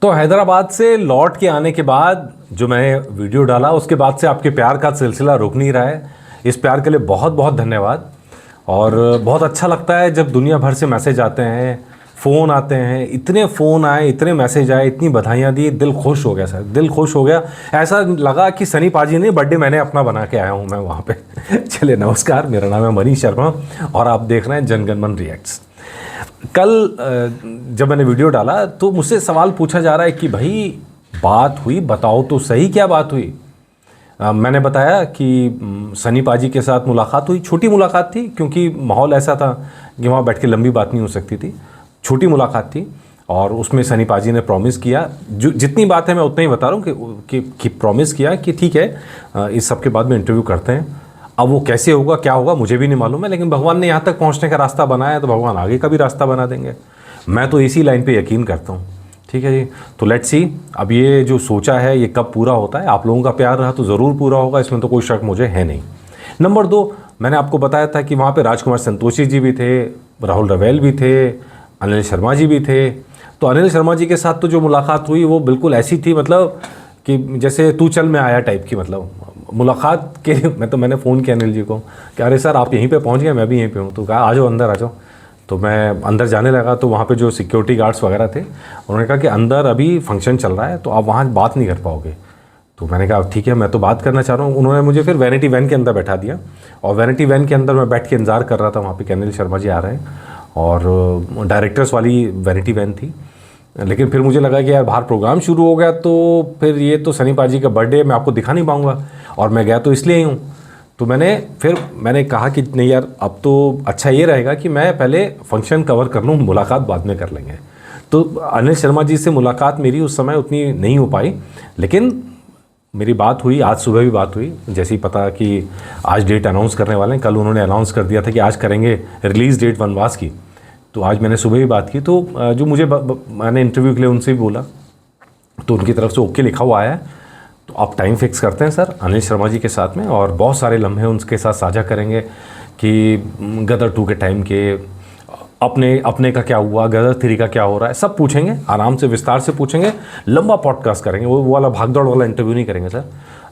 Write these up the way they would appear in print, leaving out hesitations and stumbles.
तो हैदराबाद से लौट के आने के बाद जो मैंने वीडियो डाला उसके बाद से आपके प्यार का सिलसिला रुक नहीं रहा है। इस प्यार के लिए बहुत बहुत धन्यवाद। और बहुत अच्छा लगता है जब दुनिया भर से मैसेज आते हैं, फ़ोन आते हैं, इतने फ़ोन आए, इतने मैसेज आए, इतनी बधाइयाँ दी, दिल खुश हो गया सर, दिल खुश हो गया। ऐसा लगा कि सनी पाजी ने बर्थडे मैंने अपना बना के आया हूँ मैं वहाँ पे। चलिए नमस्कार, मेरा नाम है मनीष शर्मा और आप देख रहे हैं जनगण मन रिएक्ट्स। कल जब मैंने वीडियो डाला तो मुझसे सवाल पूछा जा रहा है कि भाई बात हुई, बताओ तो सही क्या बात हुई। मैंने बताया कि सनी पाजी के साथ मुलाकात हुई, छोटी मुलाकात थी क्योंकि माहौल ऐसा था कि वहाँ बैठ के लंबी बात नहीं हो सकती थी, छोटी मुलाकात थी। और उसमें सनी पाजी ने प्रॉमिस किया, जो जितनी बात है मैं उतना ही बता रहा हूँ कि प्रॉमिस किया कि ठीक है इस सब के बाद में इंटरव्यू करते हैं। अब वो कैसे होगा क्या होगा मुझे भी नहीं मालूम है, लेकिन भगवान ने यहाँ तक पहुँचने का रास्ता बनाया है तो भगवान आगे का भी रास्ता बना देंगे। मैं तो इसी लाइन पे यकीन करता हूँ। ठीक है जी, तो लेट्स सी अब ये जो सोचा है ये कब पूरा होता है। आप लोगों का प्यार रहा तो ज़रूर पूरा होगा, इसमें तो कोई शक मुझे है नहीं। नंबर 2, मैंने आपको बताया था कि वहाँ पे राजकुमार संतोषी जी भी थे, राहुल रवेल भी थे, अनिल शर्मा जी भी थे। तो अनिल शर्मा जी के साथ तो जो मुलाकात हुई वो बिल्कुल ऐसी थी, मतलब कि जैसे तू चल मैं आया टाइप की, मतलब मुलाकात के मैंने फ़ोन किया अनिल जी को कि अरे सर आप यहीं पे पहुंच गए, मैं भी यहीं पे हूँ। तो कहा आ जाओ अंदर आ जाओ। तो मैं अंदर जाने लगा तो वहाँ पे जो सिक्योरिटी गार्ड्स वगैरह थे उन्होंने कहा कि अंदर अभी फंक्शन चल रहा है तो आप वहाँ बात नहीं कर पाओगे। तो मैंने कहा ठीक है मैं तो बात करना चाह रहा हूँ। उन्होंने मुझे फिर वैनिटी वैन के अंदर बैठा दिया और वैनिटी वैन के अंदर मैं बैठ के इंतज़ार कर रहा था वहाँ पे कि अनिल शर्मा जी आ रहे हैं। और डायरेक्टर्स वाली वैनिटी वैन थी, लेकिन फिर मुझे लगा कि यार बाहर प्रोग्राम शुरू हो गया तो फिर ये तो सनी पाजी का बर्थडे मैं आपको दिखा नहीं पाऊँगा, और मैं गया तो इसलिए ही हूँ। तो मैंने कहा कि नहीं यार अब तो अच्छा ये रहेगा कि मैं पहले फंक्शन कवर कर लूँ, मुलाकात बाद में कर लेंगे। तो अनिल शर्मा जी से मुलाकात मेरी उस समय उतनी नहीं हो पाई, लेकिन मेरी बात हुई, आज सुबह भी बात हुई। जैसे ही पता कि आज डेट अनाउंस करने वाले हैं, कल उन्होंने अनाउंस कर दिया था कि आज करेंगे रिलीज़ डेट वनवास की, तो आज मैंने सुबह ही बात की। तो जो मुझे मैंने इंटरव्यू के लिए उनसे भी बोला तो उनकी तरफ से ओके लिखा हुआ आया है। तो आप टाइम फिक्स करते हैं सर अनिल शर्मा जी के साथ में, और बहुत सारे लम्हे उनके साथ साझा करेंगे कि गदर 2 के टाइम के अपने का क्या हुआ, गदर 3 का क्या हो रहा है, सब पूछेंगे, आराम से विस्तार से पूछेंगे। लंबा पॉडकास्ट करेंगे, वो वाला भागदौड़ वाला इंटरव्यू नहीं करेंगे सर,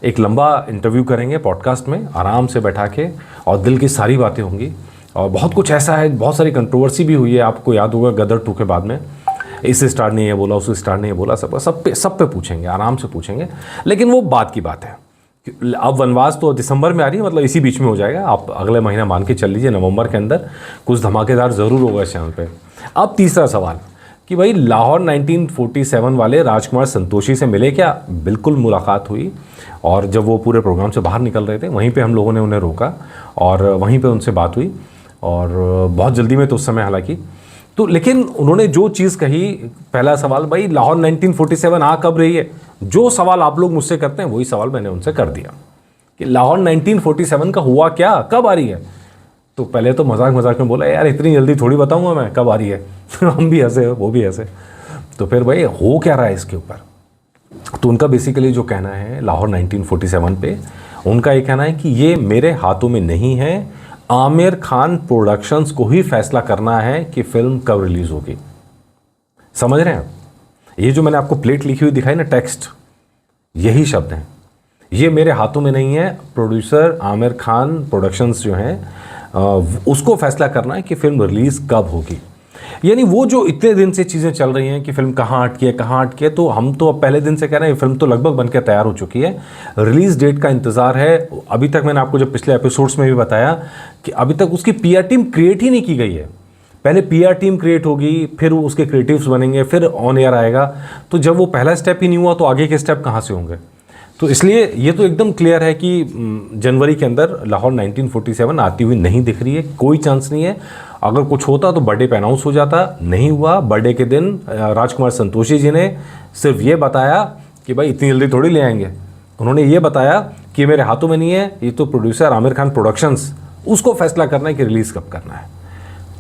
एक लंबा इंटरव्यू करेंगे पॉडकास्ट में आराम से बैठा के, और दिल की सारी बातें होंगी। और बहुत कुछ ऐसा है, बहुत सारी कंट्रोवर्सी भी हुई है, आपको याद होगा गदर 2 के बाद में इस स्टार ने ये बोला, उस स्टार ने ये बोला, सब पे पूछेंगे, आराम से पूछेंगे। लेकिन वो बात की बात है। अब वनवास तो दिसंबर में आ रही है, मतलब इसी बीच में हो जाएगा, आप अगले महीना मान के चल लीजिए, नवंबर के अंदर कुछ धमाकेदार ज़रूर होगा इस चैनल पे। अब तीसरा सवाल कि भाई लाहौर 1947 वाले राजकुमार संतोषी से मिले क्या? बिल्कुल मुलाकात हुई, और जब वो पूरे प्रोग्राम से बाहर निकल रहे थे वहीं पर हम लोगों ने उन्हें रोका और वहीं पर उनसे बात हुई, और बहुत जल्दी में तो उस समय हालांकि। तो लेकिन उन्होंने जो चीज़ कही, पहला सवाल भाई लाहौर 1947 आ कब रही है, जो सवाल आप लोग मुझसे करते हैं वही सवाल मैंने उनसे कर दिया कि लाहौर 1947 का हुआ क्या, कब आ रही है। तो पहले तो मजाक में बोला यार इतनी जल्दी थोड़ी बताऊंगा मैं कब आ रही है। हम भी हंसे, वो भी हंसे। तो फिर भाई हो क्या रहा है इसके ऊपर, तो उनका बेसिकली जो कहना है लाहौर 1947 पे, उनका ये कहना है कि ये मेरे हाथों में नहीं है, आमिर खान प्रोडक्शंस को ही फैसला करना है कि फिल्म कब रिलीज होगी। समझ रहे हैं आप? ये जो मैंने आपको प्लेट लिखी हुई दिखाई ना, टेक्स्ट, यही शब्द हैं, ये मेरे हाथों में नहीं है, प्रोड्यूसर आमिर खान प्रोडक्शंस जो हैं उसको फैसला करना है कि फिल्म रिलीज कब होगी। यानी वो जो इतने दिन से चीज़ें चल रही हैं कि फिल्म कहाँ अटकी है, तो हम तो अब पहले दिन से कह रहे हैं फिल्म तो लगभग बनकर तैयार हो चुकी है, रिलीज़ डेट का इंतज़ार है। अभी तक मैंने आपको जो पिछले एपिसोड्स में भी बताया कि अभी तक उसकी पीआर टीम क्रिएट ही नहीं की गई है। पहले पीआर टीम क्रिएट होगी, फिर उसके क्रिएटिव्स बनेंगे, फिर ऑन एयर आएगा। तो जब वो पहला स्टेप ही नहीं हुआ तो आगे के स्टेप कहाँ से होंगे। तो इसलिए ये तो एकदम क्लियर है कि जनवरी के अंदर लाहौर 1947 आती हुई नहीं दिख रही है, कोई चांस नहीं है। अगर कुछ होता तो बर्थडे पे अनाउंस हो जाता, नहीं हुआ। बर्थडे के दिन राजकुमार संतोषी जी ने सिर्फ ये बताया कि भाई इतनी जल्दी थोड़ी ले आएंगे, उन्होंने ये बताया कि मेरे हाथों में नहीं है, ये तो प्रोड्यूसर आमिर खान प्रोडक्शंस, उसको फैसला करना है कि रिलीज़ कब करना है।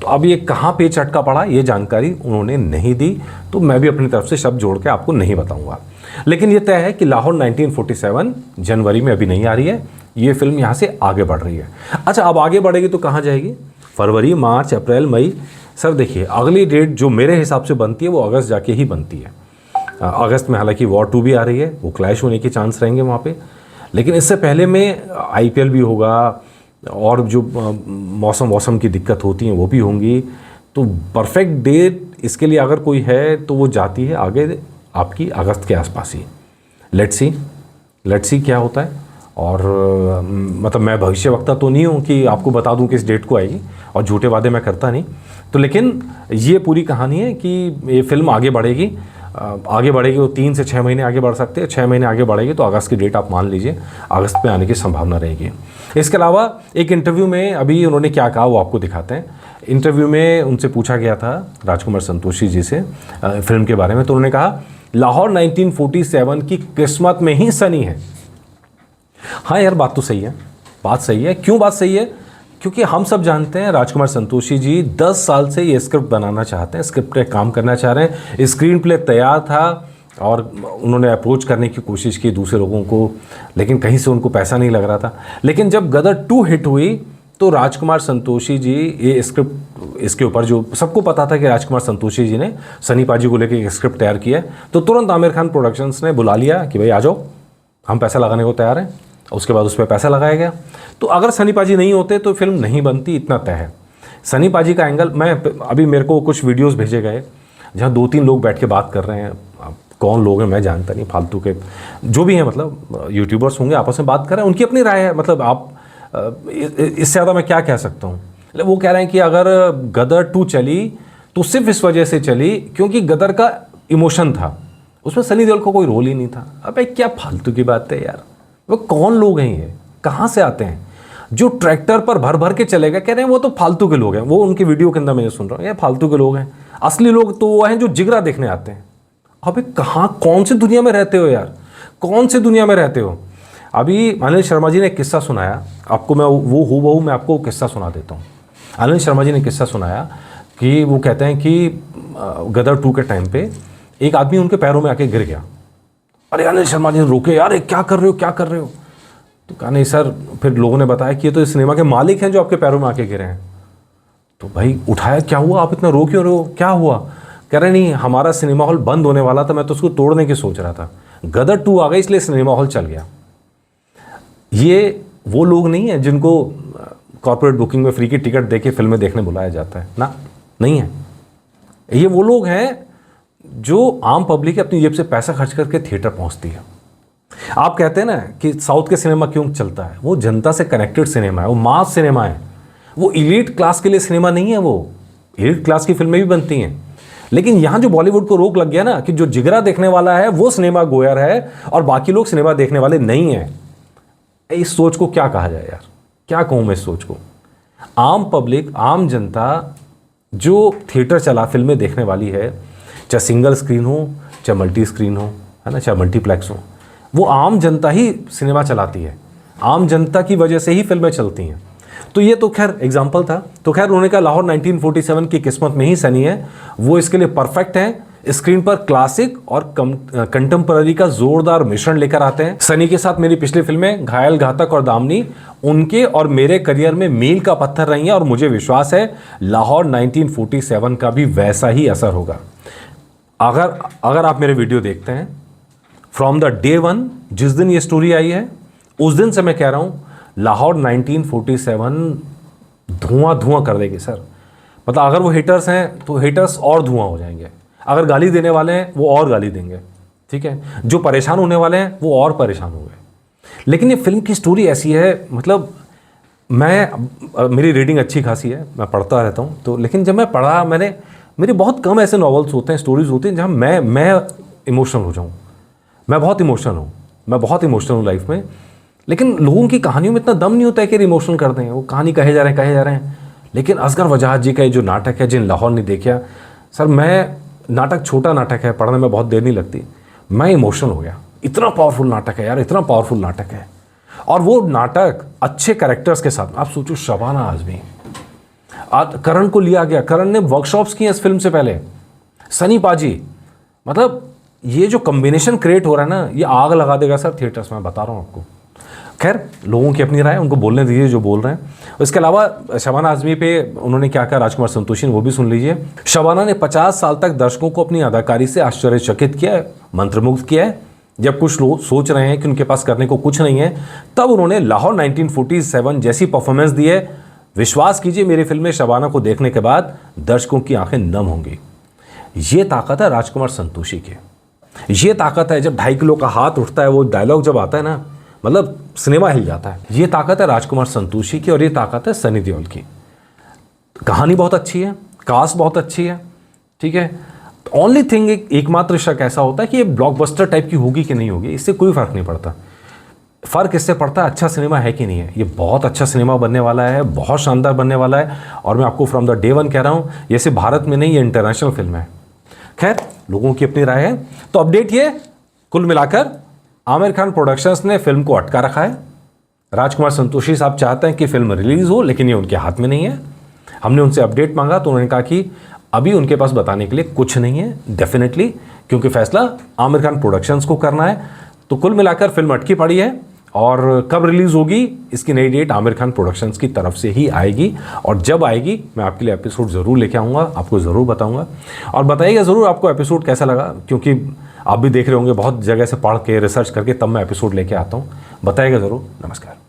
तो अब ये कहाँ पे चटका पड़ा, ये जानकारी उन्होंने नहीं दी, तो मैं भी अपनी तरफ से शब्द जोड़ के आपको नहीं बताऊंगा। लेकिन ये तय है कि लाहौर 1947 जनवरी में अभी नहीं आ रही है, ये फिल्म यहाँ से आगे बढ़ रही है। अच्छा, अब आगे बढ़ेगी तो कहाँ जाएगी? फरवरी, मार्च, अप्रैल, मई। सर देखिए, अगली डेट जो मेरे हिसाब से बनती है वो अगस्त जाके ही बनती है। अगस्त में हालांकि वॉर 2 भी आ रही है, वो क्लैश होने के चांस रहेंगे वहाँ पे। लेकिन इससे पहले में IPL भी होगा और जो मौसम की दिक्कत होती हैं वो भी होंगी। तो परफेक्ट डेट इसके लिए अगर कोई है तो वो जाती है आगे आपकी अगस्त के आसपास ही। लेट्स सी क्या होता है। और मतलब मैं भविष्यवक्ता तो नहीं हूँ कि आपको बता दूँ किस डेट को आएगी, और झूठे वादे मैं करता नहीं। तो लेकिन ये पूरी कहानी है कि ये फिल्म आगे बढ़ेगी वो 3 से 6 महीने आगे बढ़ सकते हैं। 6 महीने आगे बढ़ेगी तो अगस्त की डेट आप मान लीजिए, अगस्त में आने की संभावना रहेगी। इसके अलावा एक इंटरव्यू में अभी उन्होंने क्या कहा वो आपको दिखाते हैं। इंटरव्यू में उनसे पूछा गया था राजकुमार संतोषी जी से फिल्म के बारे में, तो उन्होंने कहा लाहौर 1947 की किस्मत में ही सनी है। हाँ यार, बात तो सही है, बात सही है। क्यों बात सही है? क्योंकि हम सब जानते हैं राजकुमार संतोषी जी 10 साल से ये स्क्रिप्ट बनाना चाहते हैं, स्क्रिप्ट पे काम करना चाह रहे हैं। स्क्रीन प्ले तैयार था और उन्होंने अप्रोच करने की कोशिश की दूसरे लोगों को, लेकिन कहीं से उनको पैसा नहीं लग रहा था। लेकिन जब गदर 2 हिट हुई तो राजकुमार संतोषी जी ये स्क्रिप्ट, इसके ऊपर जो सबको पता था कि राजकुमार संतोषी जी ने सनी पाजी को लेकर एक स्क्रिप्ट तैयार किया है, तो तुरंत आमिर खान प्रोडक्शंस ने बुला लिया कि भाई आ जाओ, हम पैसा लगाने को तैयार हैं। उसके बाद उस पर पैसा लगाया गया। तो अगर सनी पाजी नहीं होते तो फिल्म नहीं बनती, इतना तय है। सनी पाजी का एंगल, मैं अभी मेरे को कुछ वीडियोस भेजे गए जहाँ 2-3 लोग बैठ के बात कर रहे हैं। कौन लोग हैं मैं जानता नहीं, फालतू के जो भी हैं, मतलब यूट्यूबर्स होंगे, आपस में बात कर रहे हैं, उनकी अपनी राय है। मतलब आप इससे ज़्यादा मैं क्या कह सकता हूँ। वो कह रहे हैं कि अगर गदर 2 चली तो सिर्फ इस वजह से चली क्योंकि गदर का इमोशन था, उसमें सनी देओल को कोई रोल ही नहीं था। अबे क्या फालतू की बात है यार। वो कौन लोग हैं, ये कहाँ से आते हैं जो ट्रैक्टर पर भर भर के चले गए? कह रहे हैं वो तो फालतू के लोग हैं। वो उनकी वीडियो के अंदर मैं सुन रहा हूँ, ये फालतू के लोग हैं। असली लोग तो वो हैं जो जिगरा देखने आते हैं। अबे कहाँ, कौन सी दुनिया में रहते हो यार, कौन सी दुनिया में रहते हो? अभी अनिल शर्मा जी ने एक किस्सा सुनाया आपको, मैं वो हूबहू मैं आपको किस्सा सुना देता हूँ। अनिल शर्मा जी ने किस्सा सुनाया कि वो कहते हैं कि गदर 2 के टाइम पे एक आदमी उनके पैरों में आके गिर गया। अरे अनिल शर्मा जी ने रोके, यार क्या कर रहे हो, क्या कर रहे हो? तो कहा नहीं सर। फिर लोगों ने बताया कि ये तो इस सिनेमा के मालिक हैं जो आपके पैरों में आके गिरे हैं। तो भाई उठाया, क्या हुआ, आप इतना रो क्यों रहे हो, क्या हुआ? कह रहे नहीं, हमारा सिनेमा हॉल बंद होने वाला था, मैं तो उसको तोड़ने की सोच रहा था, गदर 2 आ गई इसलिए सिनेमा हॉल चल गया। ये वो लोग नहीं है जिनको कॉर्पोरेट बुकिंग में फ्री की टिकट देके फिल्में देखने बुलाया जाता है ना, नहीं है। ये वो लोग हैं जो आम पब्लिक अपनी जेब से पैसा खर्च करके थिएटर पहुंचती है। आप कहते हैं ना कि साउथ के सिनेमा क्यों चलता है, वो जनता से कनेक्टेड सिनेमा है, वो मास सिनेमा है, वो इलीट क्लास के लिए सिनेमा नहीं है। वो इलीट क्लास की फिल्में भी बनती हैं, लेकिन यहाँ जो बॉलीवुड को रोक लग गया ना कि जो जिगरा देखने वाला है वो सिनेमा गोयर है और बाकी लोग सिनेमा देखने वाले नहीं हैं। इस सोच को क्या कहा जाए यार, क्या कहूँ मैं इस सोच को? आम पब्लिक, आम जनता जो थिएटर चला फिल्में देखने वाली है, चाहे सिंगल स्क्रीन हो, चाहे मल्टी स्क्रीन हो, है ना, चाहे मल्टीप्लेक्स हो, वो आम जनता ही सिनेमा चलाती है। आम जनता की वजह से ही फिल्में चलती हैं। तो ये तो खैर एग्जाम्पल था। तो खैर उन्होंने कहा लाहौर 1947 की किस्मत में ही सनी है, वो इसके लिए परफेक्ट है। स्क्रीन पर क्लासिक और कंटेम्पररी का जोरदार मिश्रण लेकर आते हैं। सनी के साथ मेरी पिछली फिल्में घायल, घातक और दामनी उनके और मेरे करियर में मील का पत्थर रही हैं और मुझे विश्वास है लाहौर 1947 का भी वैसा ही असर होगा। अगर आप मेरे वीडियो देखते हैं फ्रॉम द डे 1, जिस दिन ये स्टोरी आई है उस दिन से मैं कह रहा हूँ लाहौर 1947 धुआं कर देगी सर। मतलब अगर वो हेटर्स हैं तो हेटर्स और धुआं हो जाएंगे, अगर गाली देने वाले हैं वो और गाली देंगे, ठीक है, जो परेशान होने वाले हैं वो और परेशान होंगे। लेकिन ये फिल्म की स्टोरी ऐसी है, मतलब मेरी रीडिंग अच्छी खासी है, मैं पढ़ता रहता हूँ, तो लेकिन जब मैं पढ़ा, मेरे बहुत कम ऐसे नॉवेल्स होते हैं, स्टोरीज होती हैं जहाँ मैं इमोशनल हो जाऊँ। मैं बहुत इमोशनल हूँ लाइफ में, लेकिन लोगों की कहानियों में इतना दम नहीं होता है कि इमोशनल कर दें। वो कहानी कहे जा रहे हैं। लेकिन असगर वजाहत जी का ये जो नाटक है, जिन लाहौर ने देखा सर, मैं नाटक, छोटा नाटक है, पढ़ने में बहुत देर नहीं लगती, मैं इमोशनल हो गया। इतना पावरफुल नाटक है यार, इतना पावरफुल नाटक है। और वो नाटक अच्छे कैरेक्टर्स के साथ, आप सोचो शबाना आजमी, करण को लिया गया, करण ने वर्कशॉप्स की इस फिल्म से पहले, सनी पाजी, मतलब ये जो कॉम्बिनेशन क्रिएट हो रहा है ना, ये आग लगा देगा सर थिएटर्स में, बता रहा हूँ आपको। खैर, लोगों की अपनी राय, उनको बोलने दीजिए जो बोल रहे हैं। इसके अलावा शबाना आजमी पे उन्होंने क्या कहा राजकुमार संतोषी ने, वो भी सुन लीजिए। शबाना ने 50 साल तक दर्शकों को अपनी अदाकारी से आश्चर्यचकित किया है, मंत्रमुग्ध किया है। जब कुछ लोग सोच रहे हैं कि उनके पास करने को कुछ नहीं है, तब उन्होंने लाहौर 1947 जैसी परफॉर्मेंस दी है। विश्वास कीजिए, मेरी फिल्में शबाना को देखने के बाद दर्शकों की आंखें नम होंगी। ये ताकत है राजकुमार संतोषी की। ये ताकत है जब 2.5 किलो का हाथ उठता है, वो डायलॉग जब आता है ना, मतलब सिनेमा हिल जाता है। ये ताकत है राजकुमार संतोषी की और ये ताकत है सनी देओल की। कहानी बहुत अच्छी है, कास्ट बहुत अच्छी है, ठीक है। ओनली थिंग, एकमात्र शक ऐसा होता है कि ये ब्लॉकबस्टर टाइप की होगी कि नहीं होगी, इससे कोई फर्क नहीं पड़ता। फ़र्क इससे पड़ता है अच्छा सिनेमा है कि नहीं है। ये बहुत अच्छा सिनेमा बनने वाला है, बहुत शानदार बनने वाला है। और मैं आपको फ्रॉम द डे वन कह रहा हूँ, ये सिर्फ भारत में नहीं, ये इंटरनेशनल फिल्म है। खैर, लोगों की अपनी राय है। तो अपडेट ये, कुल मिलाकर आमिर खान प्रोडक्शंस ने फिल्म को अटका रखा है। राजकुमार संतोषी साहब चाहते हैं कि फिल्म रिलीज़ हो, लेकिन ये उनके हाथ में नहीं है। हमने उनसे अपडेट मांगा तो उन्होंने कहा कि अभी उनके पास बताने के लिए कुछ नहीं है डेफिनेटली, क्योंकि फैसला आमिर खान प्रोडक्शंस को करना है। तो कुल मिलाकर फिल्म अटकी पड़ी है और कब रिलीज़ होगी इसकी नई डेट आमिर खान प्रोडक्शंस की तरफ से ही आएगी। और जब आएगी मैं आपके लिए एपिसोड ज़रूर लेके आऊँगा, आपको ज़रूर बताऊँगा। और बताइएगा ज़रूर आपको एपिसोड कैसा लगा, क्योंकि आप भी देख रहे होंगे बहुत जगह से पढ़ के रिसर्च करके तब मैं एपिसोड लेके आता हूँ। बताइएगा ज़रूर। नमस्कार।